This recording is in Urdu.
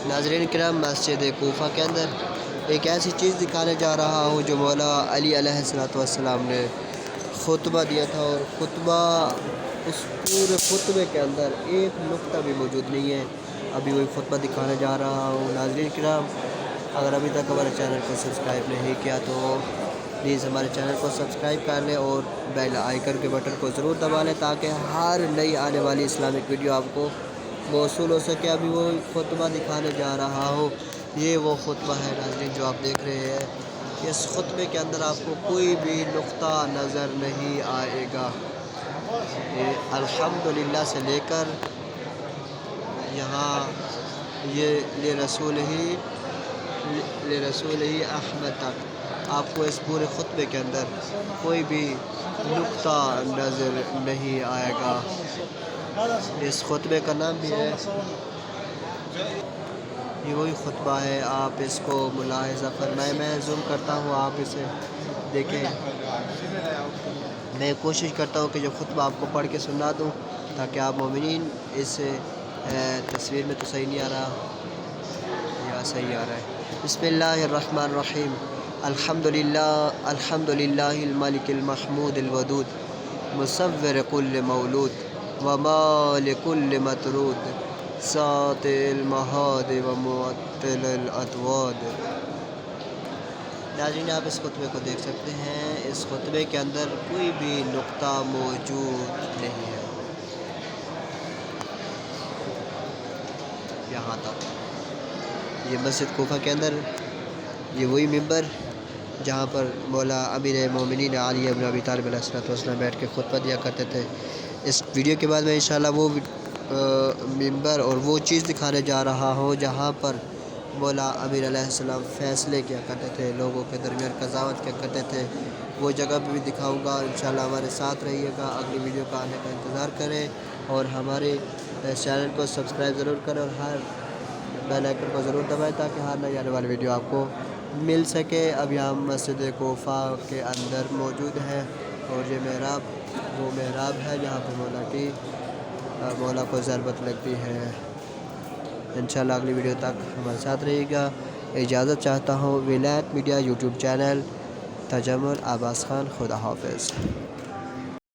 ناظرین کرام، مسجد کوفہ کے اندر ایک ایسی چیز دکھانے جا رہا ہوں جو مولا علی علیہ السلام نے خطبہ دیا تھا، اور اس پورے خطبے کے اندر ایک نقطہ بھی موجود نہیں ہے۔ ابھی وہی خطبہ دکھانے جا رہا ہوں۔ ناظرین کرام، اگر ابھی تک ہمارے چینل کو سبسکرائب نہیں کیا تو پلیز ہمارے چینل کو سبسکرائب کر لیں اور بیل آئیکن کے بٹن کو ضرور دبا لیں تاکہ ہر نئی آنے والی اسلامک ویڈیو آپ کو موصول ہو سکے۔ ابھی وہ خطبہ دکھانے جا رہا ہوں۔ یہ وہ خطبہ ہے ناظرین جو آپ دیکھ رہے ہیں۔ اس خطبے کے اندر آپ کو کوئی بھی نقطہ نظر نہیں آئے گا۔ یہ الحمدللہ سے لے کر یہاں یہ رسول ہی احمد تک آپ کو اس پورے خطبے کے اندر کوئی بھی نقطہ نظر نہیں آئے گا۔ اس خطبے کا نام بھی ہے، یہ وہی خطبہ ہے، آپ اس کو ملاحظہ فرمائیں۔ میں زوم کرتا ہوں، آپ اسے دیکھیں۔ میں کوشش کرتا ہوں کہ جو خطبہ آپ کو پڑھ کے سنا دوں تاکہ آپ مومنین اس تصویر میں تو صحیح نہیں آ رہا یا صحیح آ رہا ہے۔ بسم اللہ الرحمن الرحیم۔ الحمدللہ الملک المحمود الودود، مصور کل مولود ومالک کل مطرود، ساطع المہاد ومعطل الاطواد۔ ناظرین، آپ اس خطبے کو دیکھ سکتے ہیں۔ اس خطبے کے اندر کوئی بھی نقطہ موجود نہیں ہے یہاں تک۔ یہ مسجد کوفہ کے اندر یہ وہی ممبر جہاں پر مولا امیر مومنین علی بن ابی طالب علیہ السلام بیٹھ کے خطبہ دیا کرتے تھے۔ اس ویڈیو کے بعد میں انشاءاللہ وہ ممبر اور وہ چیز دکھانے جا رہا ہوں جہاں پر مولا امیر علیہ السلام فیصلے کیا کرتے تھے، لوگوں کے درمیان قضاوت کیا کرتے تھے۔ وہ جگہ بھی دکھاؤں گا۔ انشاءاللہ ہمارے ساتھ رہیے گا، اگلی ویڈیو کا آنے کا انتظار کریں اور ہمارے چینل کو سبسکرائب ضرور کریں اور ہر بیل آئیکن کو ضرور دبائیں تاکہ ہر نئی آنے والی ویڈیو آپ کو مل سکے۔ اب یہاں مسجد کوفہ کے اندر موجود ہے اور یہ وہ محراب ہے جہاں پہ مولا کو ضربت لگتی ہے۔ انشاءاللہ اگلی ویڈیو تک ہمارے ساتھ رہیے گا۔ اجازت چاہتا ہوں۔ ولایت میڈیا یوٹیوب چینل، تجمل عباس خان۔ خدا حافظ۔